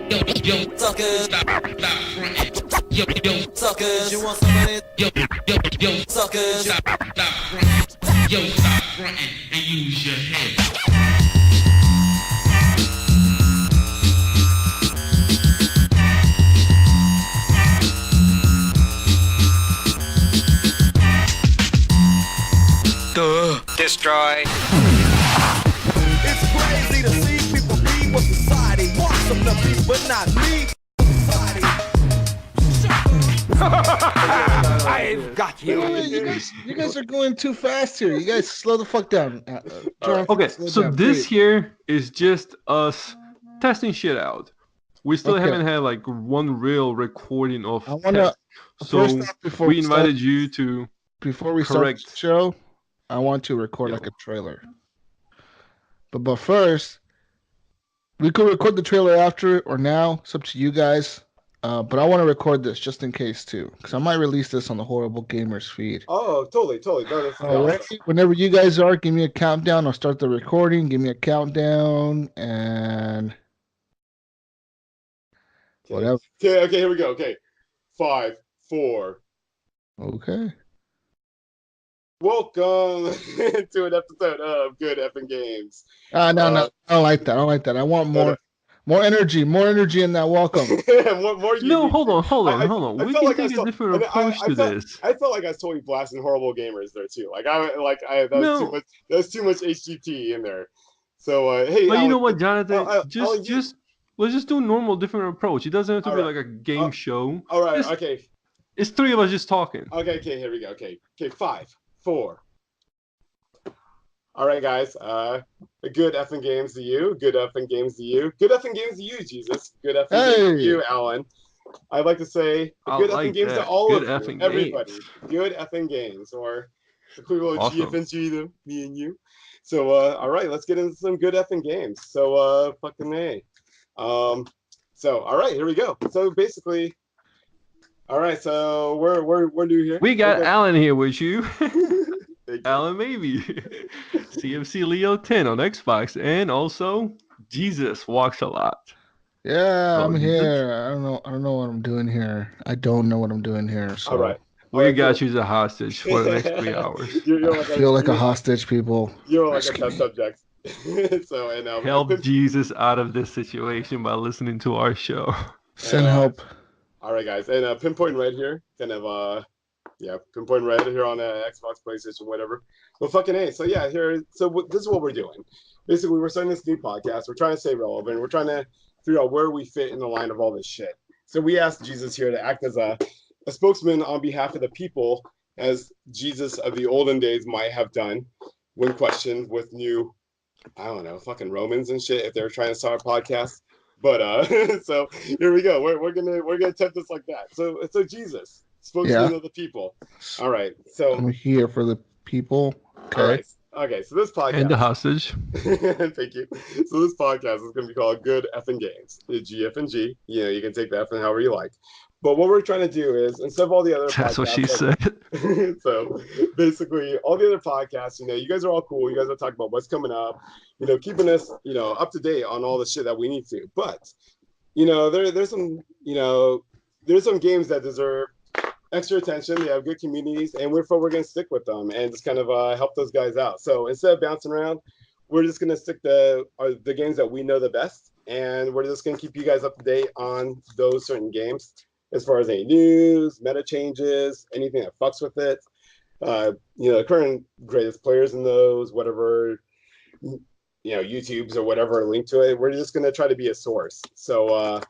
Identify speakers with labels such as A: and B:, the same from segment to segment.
A: Yo, suckers, stop frontin'. Yo, suckers, you want some of it? Yo, suckers, stop frontin'. Yo, stop frontin' and use your head.
B: Destroy.
C: It's crazy to see people be what society wants them to be, but not me. I've got you.
D: You guys are going too fast here. You guys slow the fuck down.
E: Okay, so this here is just us testing shit out. We still haven't had like one real recording of test. So we invited you to
D: before we start the show. I want to record like a trailer. But first, we could record the trailer after or now. It's up to you guys. But I want to record this just in case too, because I might release this on the Horrible Gamers feed.
F: Oh, totally. No,
D: Whenever you guys are, give me a countdown. I'll start the recording. Give me a countdown and whatever.
F: Okay, here we go. Okay, 5, 4.
D: Okay.
F: Welcome to an episode of Good Effing Games.
D: No, I don't like that. I want more energy in that welcome.
E: No, hold on. We can take a different approach to this.
F: I felt like I was totally blasting Horrible Gamers there too. That was too much HGP in there. So hey,
E: but you know what, Jonathan? Let's just do a normal, different approach. It doesn't have to be like a game show.
F: All right, okay.
E: It's three of us just talking.
F: Okay, here we go. Okay, 5, 4. All right, guys. Good effing games to you. Good effing games to you. Good effing games to you, Jesus. Good effing games to you, Alan. I'd like to say good effing games to all of you, everybody. Good effing games, or the people of GFNG, me and you. So, all right, let's get into some good effing games. So, fucking A. So, all right, here we go. So, basically. All right, so we're new here.
E: We got Alan here with you. Alan Maybe. CMC Leo 10 on Xbox, and also Jesus Walks a Lot.
D: Yeah, I'm here. I don't know what I'm doing here. I don't know what I'm doing here. So.
F: All right.
E: We got you as a hostage for the next 3 hours.
D: I feel like a hostage, people.
F: You're like a test subject. So
E: help Jesus out of this situation by listening to our show.
D: Send help.
F: All right, guys, and Pinpoint Red here, kind of Pinpoint Red here on Xbox, PlayStation, whatever. Well, fucking A. So yeah, this is what we're doing. Basically, we're starting this new podcast. We're trying to stay relevant. We're trying to figure out where we fit in the line of all this shit. So we asked Jesus here to act as a spokesman on behalf of the people, as Jesus of the olden days might have done when questioned with new, I don't know, fucking Romans and shit if they were trying to start a podcast. But so here we go. We're gonna attempt this like that. So Jesus, spokesman of the people. All right. So
D: I'm here for the people. Okay.
F: All right. Okay. So this podcast
E: and the hostage.
F: Thank you. So this podcast is gonna be called Good Effing Games. The GFNG. You know, you can take the effing however you like. But what we're trying to do is, instead of all the other
E: That's
F: podcasts,
E: what she said.
F: So basically, all the other podcasts, you guys are all cool. You guys are talking about what's coming up, keeping us, up to date on all the shit that we need to. But, there's some games that deserve extra attention. They have good communities, and we're going to stick with them and just kind of help those guys out. So instead of bouncing around, we're just going to stick to the games that we know the best, and we're just going to keep you guys up to date on those certain games. As far as any news, meta changes, anything that fucks with it, the current greatest players in those, whatever, YouTubes or whatever linked to it, we're just going to try to be a source. So,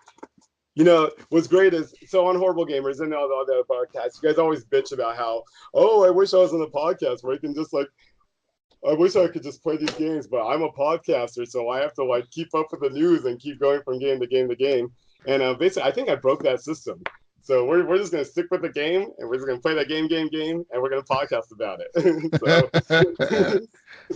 F: what's great is, so on Horrible Gamers and all the other podcasts, you guys always bitch about how, I wish I was on a podcast where I can just I wish I could just play these games, but I'm a podcaster, so I have to keep up with the news and keep going from game to game to game. And basically, I think I broke that system. So we're just gonna stick with the game, and we're just gonna play that game, and we're gonna podcast about it.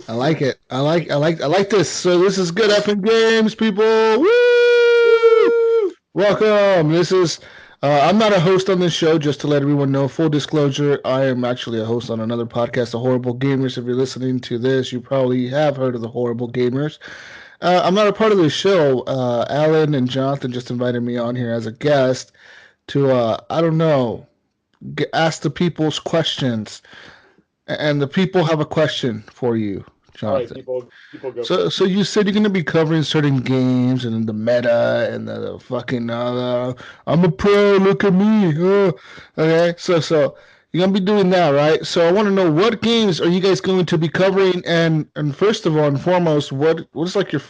D: I like it. I like this. So this is Good Effing Games, people. Woo! Welcome. This is. I'm not a host on this show, just to let everyone know. Full disclosure, I am actually a host on another podcast, The Horrible Gamers. If you're listening to this, you probably have heard of The Horrible Gamers. I'm not a part of the show. Alan and Jonathan just invited me on here as a guest to, I don't know, ask the people's questions. And the people have a question for you, Jonathan.
F: All right, people go.
D: So you said you're going to be covering certain games and the meta and the fucking I'm a pro, look at me. Okay, so you're going to be doing that, right? So I want to know, what games are you guys going to be covering, and first of all and foremost, what's like your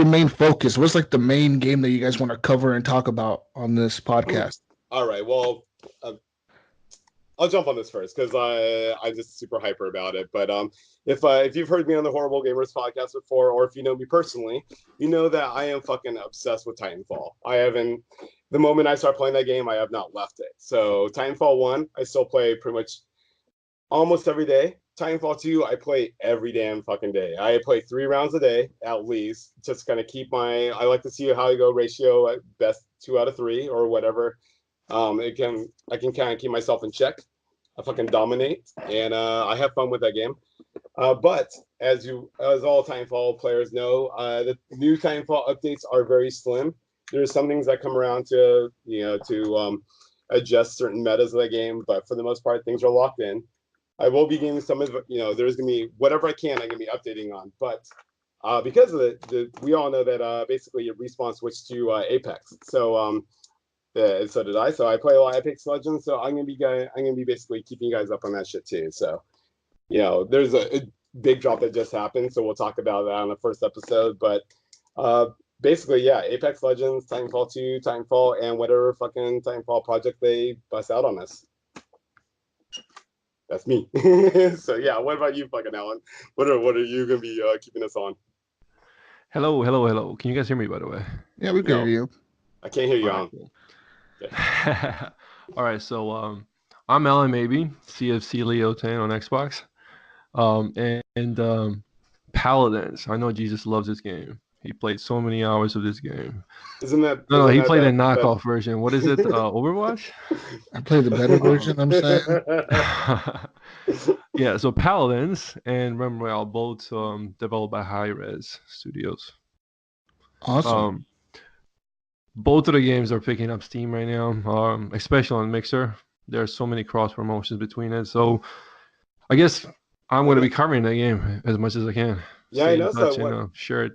D: main focus? What's like the main game that you guys want to cover and talk about on this podcast?
F: All right, well, I'll jump on this first because I'm just super hyper about it. But if you've heard me on the Horrible Gamers podcast before, or if you know me personally, you know that I am fucking obsessed with Titanfall. The moment I start playing that game, I have not left it. So Titanfall 1, I still play pretty much almost every day. Titanfall 2, I play every damn fucking day. I play 3 rounds a day at least, just kind of keep I like to see how I go ratio at best 2 out of 3 or whatever. I can kind of keep myself in check. I fucking dominate, and I have fun with that game. But as all Titanfall players know, the new Titanfall updates are very slim. There's some things that come around to adjust certain metas of the game, but for the most part, things are locked in. I will be getting some of there's gonna be whatever I can. I'm gonna be updating on, but because of we all know that basically Respawn switched to Apex, so. So did I. So I play a lot of Apex Legends. So I'm gonna be basically keeping you guys up on that shit too. So, there's a big drop that just happened. So we'll talk about that on the first episode. But basically, yeah, Apex Legends, Titanfall 2, Titanfall, and whatever fucking Titanfall project they bust out on us. That's me. So yeah, what about you, fucking Alan? What are you gonna be keeping us on?
E: Hello. Can you guys hear me, by the way?
D: Yeah, we can hear you.
F: I can't hear you, Alan.
E: Okay. All right, so I'm Alan Maybe, CFC Leo 10 on Xbox, and Paladins. I know Jesus loves this game. He played so many hours of this game. No, he played a knockoff version. What is it? Overwatch?
D: I played the better version, I'm saying.
E: Yeah, so Paladins and Realm Royale, both developed by Hi-Rez Studios.
D: Awesome.
E: Both of the games are picking up steam right now, especially on Mixer. There's so many cross promotions between it. So I guess I'm going to be covering that game as much as I can.
F: Yeah, I know. So
E: share it.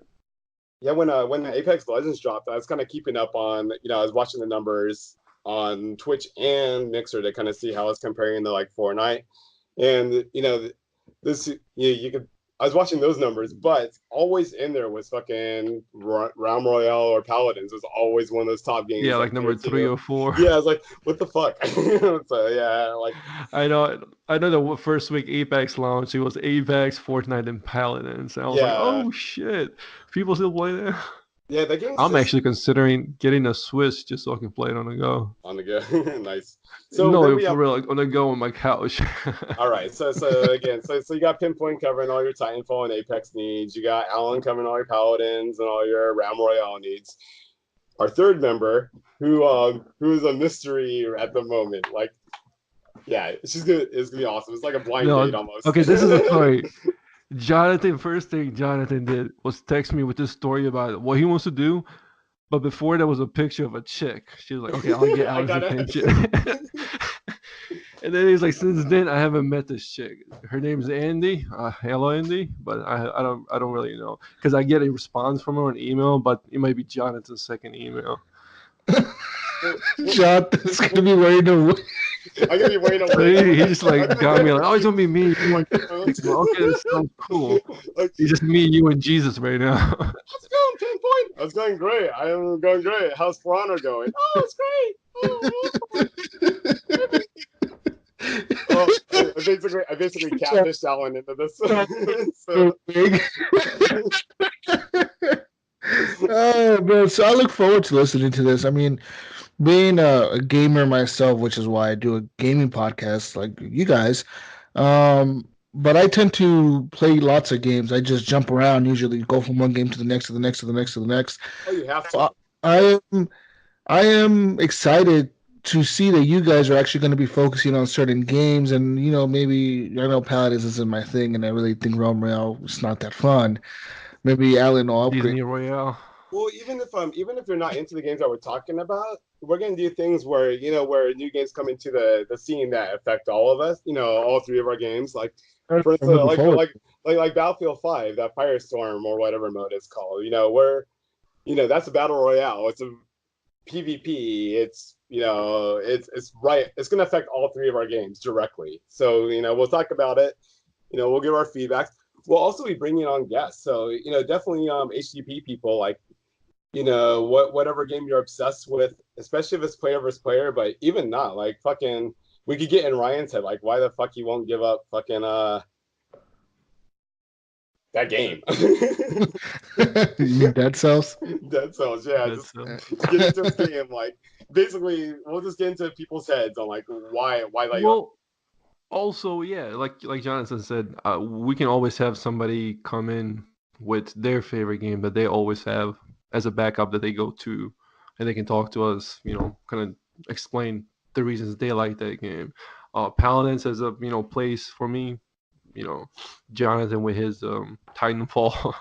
F: Yeah, when Apex Legends dropped, I was kind of keeping up on, I was watching the numbers on Twitch and Mixer to kind of see how it's comparing to like Fortnite. And, I was watching those numbers, but always in there was fucking Realm Royale or Paladins. Was always one of those top games.
E: Yeah, like number 3 or 4.
F: Yeah, I was like, what the fuck? So yeah, like
E: I know the first week Apex launched, it was Apex, Fortnite, and Paladins. And I was like, oh shit, people still play that.
F: Yeah, that game.
E: I'm actually considering getting a Switch just so I can play it on the go.
F: On the go, nice. So
E: no, for real, like on the go on my couch.
F: All right, so again, so you got Pinpoint covering all your Titanfall and Apex needs. You got Alan covering all your Paladins and all your Realm Royale needs. Our third member, who is a mystery at the moment, like, yeah, it's gonna be awesome. It's like a blind date almost.
E: Okay, this is a story. First thing Jonathan did was text me with this story about what he wants to do. But before there was a picture of a chick. She was like, okay, I'll get Alan's attention. And then he's like, since then I haven't met this chick. Her name's Andy. Hello, Andy. But I don't really know. Because I get a response from her on email, but it might be Jonathan's second email.
D: Jonathan's gonna be waiting to
F: I'm gonna be waiting away.
E: He just like got me like, oh, it's gonna be me. I'm like, okay, this sounds cool. It's just me, you, and Jesus right now.
F: How's it going, Pinpoint? It's going great. I am going great. How's For Honor going? Oh, it's great. Well, I basically catfished Alan into this.
D: Oh man, so I look forward to listening to this. I mean, being a gamer myself, which is why I do a gaming podcast like you guys, but I tend to play lots of games. I just jump around, usually go from one game to the next, to the next, to the next, to the next.
F: Oh, you have to.
D: I am excited to see that you guys are actually going to be focusing on certain games, and maybe I know Paladins isn't my thing, and I really think Realm Royale is not that fun. maybe Alan will upgrade.
E: Disney Royale.
F: Well, even if you're not into the games that we're talking about, we're gonna do things where where new games come into the scene that affect all of us. All three of our games, like for instance, like Battlefield 5, that Firestorm or whatever mode it's called. Where that's a battle royale. It's a PvP. It's it's right. It's gonna affect all three of our games directly. So we'll talk about it. We'll give our feedback. We'll also be bringing on guests. So definitely HGP people, like whatever game you're obsessed with, especially if it's player versus player, but even not, like fucking we could get in Ryan's head, like why the fuck he won't give up fucking that game.
D: Dead Cells?
F: Dead Cells, yeah. Just get into this game. Like basically we'll just get into people's heads on like why like
E: also, yeah, like Jonathan said, we can always have somebody come in with their favorite game that they always have as a backup that they go to, and they can talk to us, kind of explain the reasons they like that game. Paladins as a place for me, Jonathan with his Titanfall,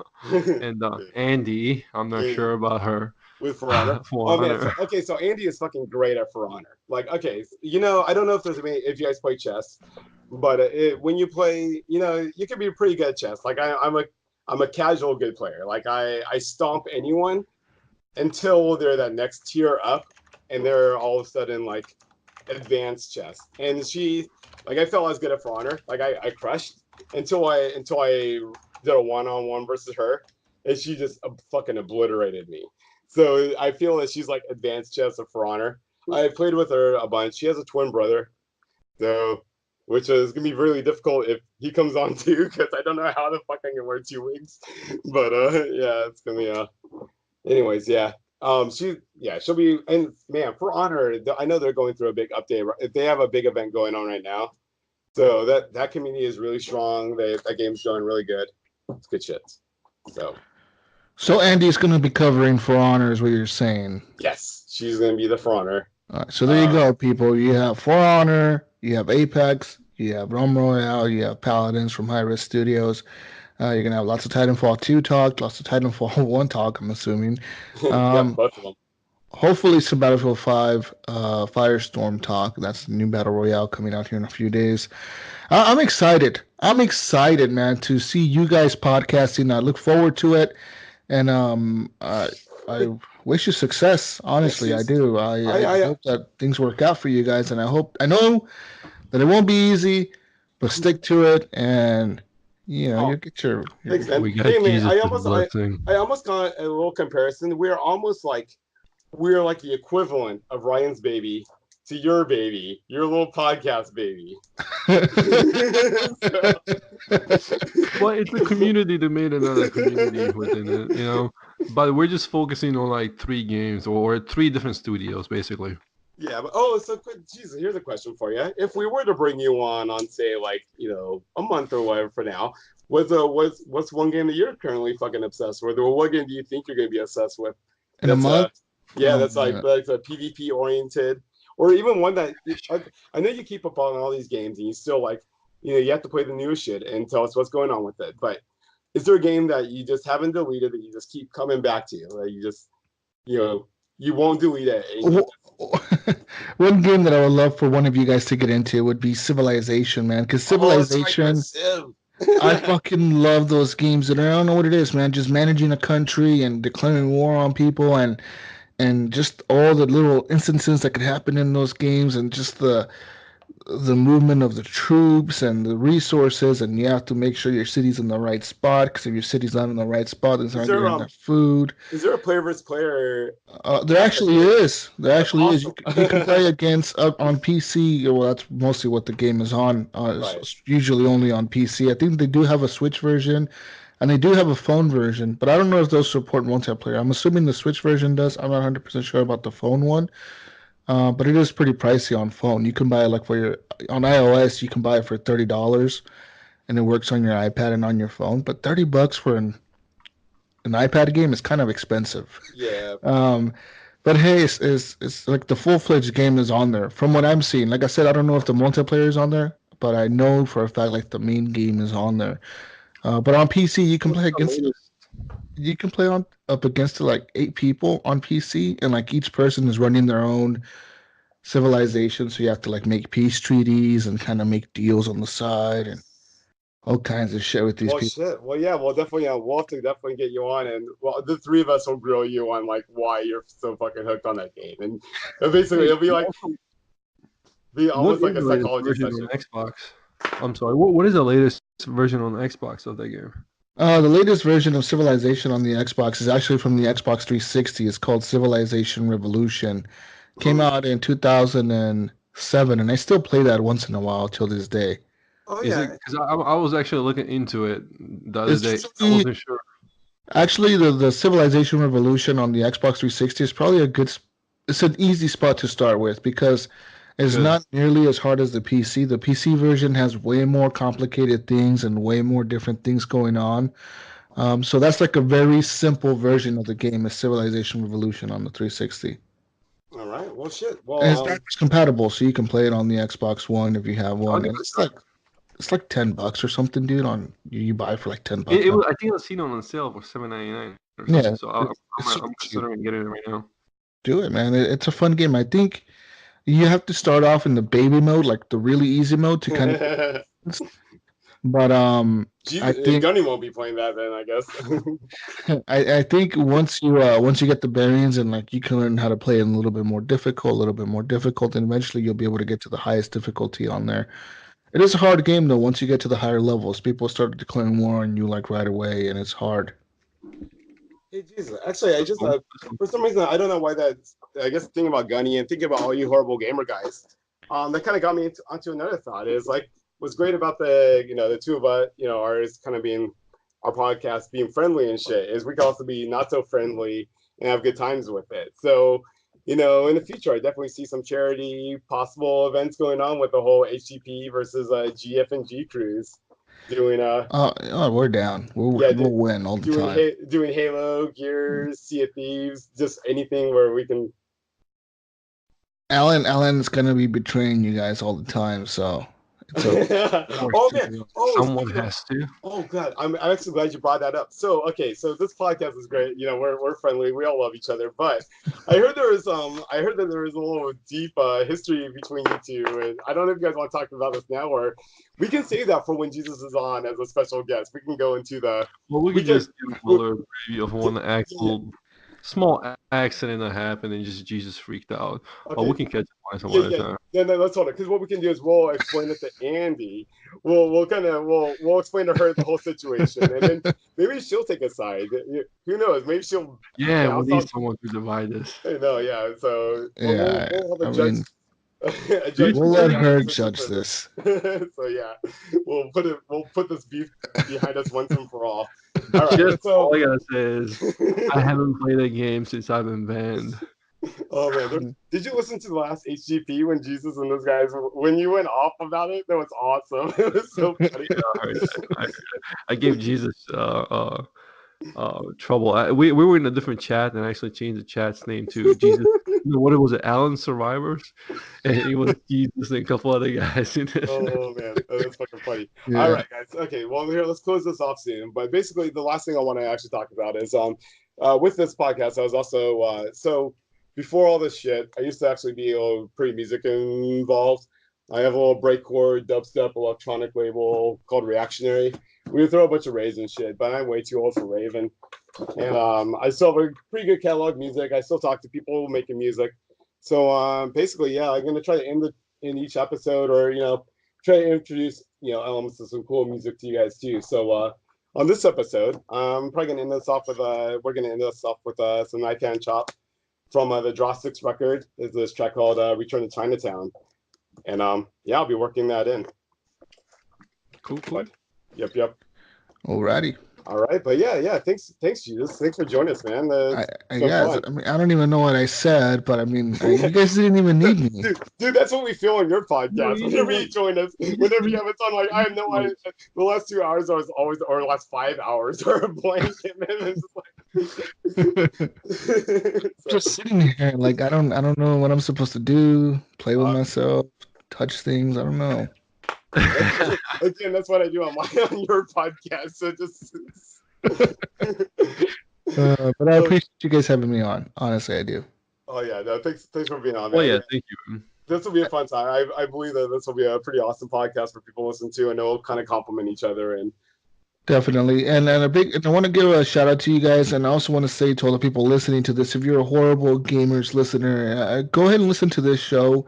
E: and Andy, I'm not sure about her.
F: With For Honor. Man, so Andy is fucking great at For Honor. Like, okay, I don't know if you guys play chess, but when you play, you can be pretty good at chess. Like I'm a casual good player. Like I stomp anyone until they're that next tier up, and they're all of a sudden like advanced chess. And I felt I was good at For Honor. Like I crushed until I did a one-on-one versus her, and she just fucking obliterated me. So I feel that she's like advanced chess of For Honor. I played with her a bunch. She has a twin brother, so which is gonna be really difficult if he comes on too, because I don't know how the fuck I can wear 2 wigs. But yeah, it's gonna be anyways, yeah. She'll be, and man, For Honor, I know they're going through a big update. They have a big event going on right now, so that community is really strong. That game's going really good. It's good shit. So
D: Andy's going to be covering For Honor, is what you're saying.
F: Yes, she's going to be the For Honor.
D: All right, so there you go, people. You have For Honor, you have Apex, you have Realm Royale, you have Paladins from High Risk Studios. You're going to have lots of Titanfall 2 talk, lots of Titanfall 1 talk, I'm assuming.
F: Yeah, both of them.
D: Hopefully some Battlefield 5 Firestorm talk. That's the new Battle Royale coming out here in a few days. I'm excited. I'm excited, man, to see you guys podcasting. I look forward to it. And I wish you success. Honestly, I do. I hope that things work out for you guys, and I know that it won't be easy, but stick to it, and you get your.
F: Thanks, man. I almost got a little comparison. We're like the equivalent of Ryan's baby to your baby, your little podcast baby.
E: Well, it's a community that made another community within it, But we're just focusing on like 3 games or 3 different studios, basically.
F: Yeah, but Jesus, here's a question for you. If we were to bring you on say like a month or whatever for now, what's one game that you're currently fucking obsessed with, or what game do you think you're gonna be obsessed with?
D: In a month?
F: That's like a PvP oriented. Or even one that I know you keep up on all these games, and you still like, you have to play the newest shit and tell us what's going on with it. But is there a game that you just haven't deleted that you just keep coming back to? That you just, you won't delete it.
D: One game that I would love for one of you guys to get into would be Civilization, man. Because Civilization, I fucking love those games. And I don't know what it is, man. Just managing a country and declaring war on people and just all the little instances that could happen in those games, and just the movement of the troops and the resources, and you have to make sure your city's in the right spot, because if your city's not in the right spot, then there's not enough food.
F: Is there a player versus player?
D: There actually is. Awesome. You can play against on PC. Well, that's mostly what the game is on. It's usually only on PC. I think they do have a Switch version. And they do have a phone version, but I don't know if those support multiplayer. I'm assuming the Switch version does. I'm not 100% sure about the phone one, but it is pretty pricey on phone. You can buy it on iOS. You can buy it for $30, and it works on your iPad and on your phone. But $30 for an iPad game is kind of expensive.
F: Yeah.
D: But hey, it's like the full-fledged game is on there. From what I'm seeing, like I said, I don't know if the multiplayer is on there, but I know for a fact like the main game is on there. But on PC, you can play against. you can play on up against like 8 people on PC, and like each person is running their own civilization. So you have to like make peace treaties and kind of make deals on the side and all kinds of shit with these
F: Well,
D: people.
F: shit. Well, yeah. Well, definitely. We'll have to definitely get you on, and well, the three of us will grill you on like why you're so fucking hooked on that game, and basically it'll be like
E: what
F: almost
E: is
F: like a
E: the latest
F: psychology
E: version
F: session.
E: on Xbox? I'm sorry. What is the latest version on Xbox of that game?
D: The latest version of Civilization on the Xbox is actually from the Xbox 360. It's called Civilization Revolution. Came out in 2007, and I still play that once in a while till this day.
F: Oh
E: Is it
F: yeah.
E: because I was actually looking into it the other
D: It's
E: day. I
D: actually,
E: wasn't sure.
D: actually the Civilization Revolution on the Xbox 360 is probably it's an easy spot to start with because it's
E: Good.
D: not nearly as hard as the PC. The PC version has way more complicated things and way more different things going on. So that's like a very simple version of the game, is Civilization Revolution on the 360.
F: All right. Well, shit.
D: And it's
F: Well,
D: backwards compatible, so you can play it on the Xbox One if you have
E: I'll
D: one.
E: give
D: And
E: it a try.
D: it's like $10 or something, dude. On you buy for like $10
E: It
D: now.
E: was, I think I've seen it on sale for $7.99 or
D: Yeah,
E: something. So
D: it's super
E: I'm
D: cheap.
E: considering getting it right now.
D: Do it, man. It's a fun game. I think you have to start off in the baby mode, like the really easy mode, to kind of. But I think
F: Gunny won't be playing that then, I guess.
D: I think once you get the bearings and like you can learn how to play it a little bit more difficult, and eventually you'll be able to get to the highest difficulty on there. It is a hard game though. Once you get to the higher levels, people start declaring war on you like right away, and it's hard.
F: Hey, Jesus. Actually, I just
E: Cool.
F: for some reason I don't know why that. I guess thinking about Gunny and thinking about all you horrible gamer guys, that kind of got me onto another thought. Is like what's great about the two of us, ours kind of being our podcast being friendly and shit is we can also be not so friendly and have good times with it. So, in the future, I definitely see some charity possible events going on with the whole HGP versus GFNG crews doing
D: We're down.
F: yeah,
D: We'll win all the time.
F: doing Halo, Gears, Sea of Thieves, just anything where we can.
D: Alan's gonna be betraying you guys all the time, so it's okay.
F: Oh man! Oh,
E: Someone
F: speaking of,
E: has to.
F: oh god, I'm actually glad you brought that up. So okay, so this podcast is great. We're friendly. We all love each other. But I heard that there was a little deep history between you two, and I don't know if you guys want to talk about this now, or we can save that for when Jesus is on as a special guest. We can go into the.
E: Well, we
F: We
E: could
F: can.
E: just give a little preview of one actual small accident that happened and just Jesus freaked out.
F: Okay.
E: We can catch up on some other time.
F: No, let's hold it. Because what we can do is we'll explain it to Andy. We'll explain to her the whole situation, and then maybe she'll take a side. Who knows? Maybe she'll.
E: Yeah, we need someone to divide this.
F: No, yeah. So
D: Yeah,
F: we'll have
D: I
F: a judge.
D: mean,
F: A judge
D: we'll let her judge this.
F: So yeah, we'll put this beef behind us once and for all. All right.
E: Just
F: So
E: all I gotta say is I haven't played a game since I've been banned.
F: oh man, did you listen to the last HGP when Jesus and those guys when you went off about it? That was awesome. It was so funny.
E: I gave Jesus trouble. We were in a different chat and I actually changed the chat's name to Jesus. What was it? Alan Survivors, and it was Jesus and a couple other guys in it.
F: Oh man, that's fucking funny.
D: Yeah.
F: All right, guys. Okay, well here let's close this off soon. But basically, the last thing I want to actually talk about is with this podcast, I was also so before all this shit, I used to actually be pretty music involved. I have a little breakcore dubstep electronic label called Reactionary. We would throw a bunch of raves and shit, but I'm way too old for rave, and I still have a pretty good catalog of music. I still talk to people making music. So basically, yeah, I'm gonna try to end in each episode, or try to introduce elements of some cool music to you guys too. So on this episode, I'm probably gonna end this off with some Nighttime Chop from the Draw Six record. Is this track called "Return to Chinatown," and yeah, I'll be working that in.
E: Cool.
F: But, yep.
D: Alrighty.
F: All right, but yeah. Thanks, Jesus. Thanks for joining us, man.
D: I mean, I don't even know what I said, but I mean, you guys didn't even need me.
F: Dude, that's what we feel on your podcast. Whenever you join us, whenever you have it on, like I have no idea. The last 2 hours or the last 5 hours are a blanket, man.
D: Just sitting here, like I don't know what I'm supposed to do. Play with myself, touch things. I don't know.
F: Again, that's what I do on your podcast. So just
D: But I appreciate you guys having me on. Honestly, I do.
F: Oh yeah, no, thanks for being on, man.
E: Oh yeah, thank you.
F: This will be a fun time. I believe that this will be a pretty awesome podcast for people to listen to, and it'll kind of complement each other. And
D: definitely, and I want to give a shout out to you guys, and I also want to say to all the people listening to this, if you're a Horrible Gamers listener, go ahead and listen to this show.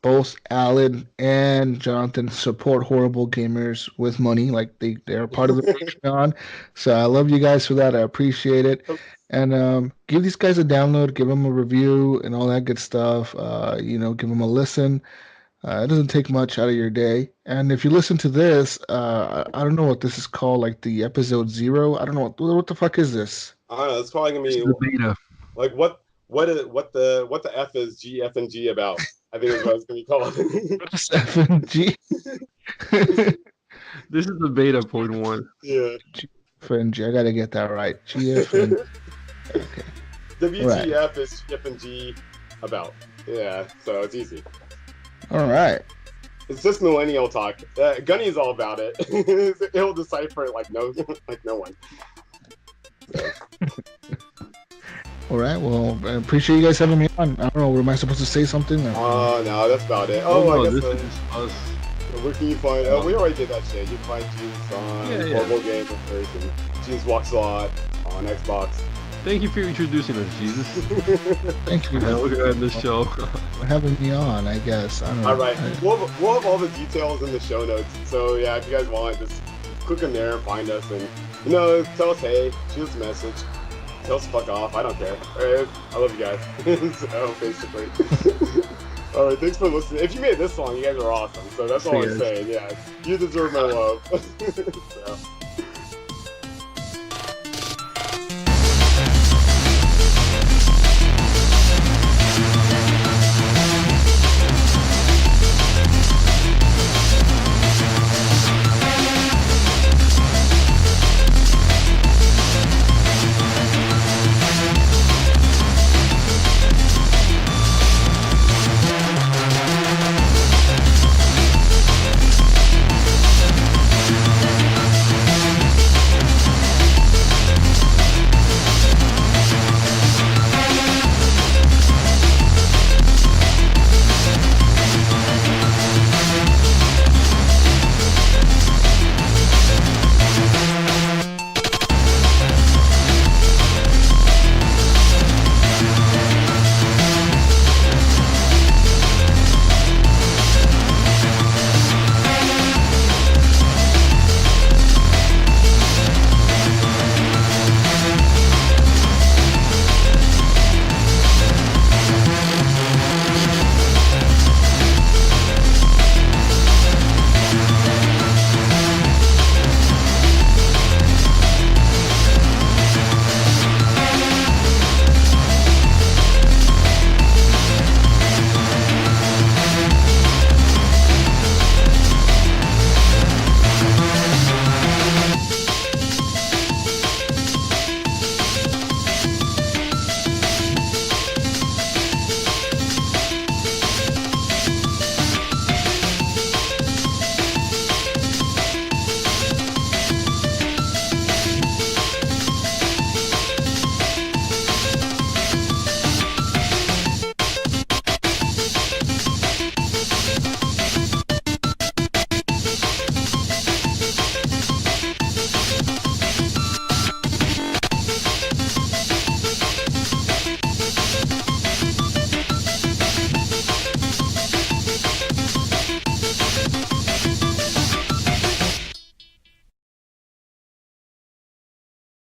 D: Both Alan and Jonathan support Horrible Gamers with money, like they're part of the Patreon. So I love you guys for that. I appreciate it. And give these guys a download, give them a review, and all that good stuff. Give them a listen. It doesn't take much out of your day. And if you listen to this, I don't know what this is called, like the episode 0. I don't know what the fuck is this.
F: I don't know. It's probably gonna be
E: the beta.
F: Like what the F is GFNG about? I think is what it's gonna be called.
D: GFNG.
E: This is the beta point 1.
F: Yeah.
D: GFNG. I gotta get that right. GFNG. Okay.
F: WTF right. Is GFNG about? Yeah, so it's easy.
D: All right.
F: It's just millennial talk. Gunny's all about it. He'll decipher it like no one. So.
D: All right. Well, I appreciate you guys having me on. I don't know. Am I supposed to say something?
F: Oh no, that's about it. I guess this is us. Where can you find? We already did that shit. You can find Jeans on Horrible Gamers and Jeans Walks a Lot on Xbox.
E: Thank you for introducing us, Jesus.
D: Thank you.
E: We're gonna end the show.
D: For having me on, I guess. I don't know.
F: All right. We'll have all the details in the show notes. So yeah, if you guys want, just click in there and find us, and tell us hey, shoot us a message. Tell us fuck off. I don't care. Right? I love you guys. So basically. All right. Thanks for listening. If you made this long, you guys are awesome. So that's all I'm saying. Yeah. You deserve my love. So.